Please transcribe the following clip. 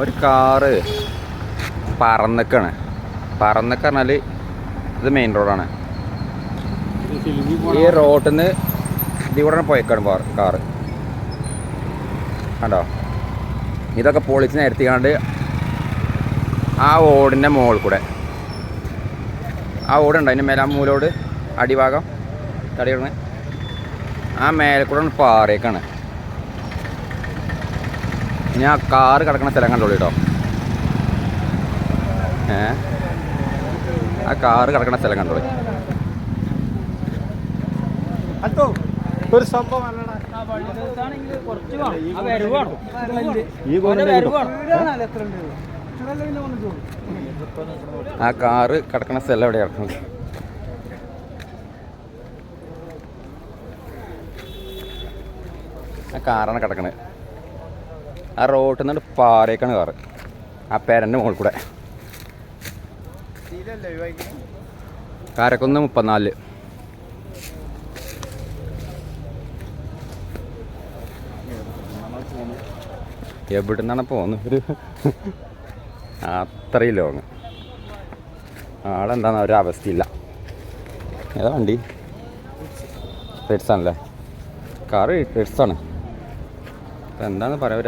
ഒരു കാറ് പറന്നക്കാണ്. പറന്നക്ക പറഞ്ഞാൽ ഇത് മെയിൻ റോഡാണ്. ഈ റോട്ടിൽ നിന്ന് ഇതിവിടെ പോയേക്കാണ് കാറ്. കണ്ടോ? ഇതൊക്കെ പൊളിച്ച് നിരത്തിക്കാണ്ട് ആ ഓടിൻ്റെ മുകളിൽ കൂടെ, ആ ഓടുണ്ട് അതിൻ്റെ മേലെ, ആ മൂലോട് അടിഭാഗം തടിയിടുന്ന ആ മേലെ കൂടെ പാറേക്കാണ്. ഇനി ആ കാറ് കിടക്കുന്ന സ്ഥലം കണ്ടോളൂ കേട്ടോ. ആ കാറ് കിടക്കുന്ന സ്ഥലം കണ്ടോളൂ. ഒരു സംഭവം ആ കാറ് കിടക്കുന്ന സ്ഥലം എവിടെ കിടക്കുന്നത്? ആ കാറാണ് കിടക്കണത്. ആ റോട്ടിൽ നിന്നിട്ട് പാറേക്കാണ് കാറ്. ആ പെരൻ്റെ മുകളിൽ കൂടെ. കാരക്കുന്ന് 34. എവിടെ നിന്നാണ് പോകുന്നത്? ഒരു അത്രയും ലോങ്. ആളെന്താണെന്ന് ഒരു അവസ്ഥയില്ല. ഏതാ വണ്ടി? റെഡ്സാണല്ലേ? കാറ് റെഡ്സാണ്. എന്താണെന്ന് പറയാൻ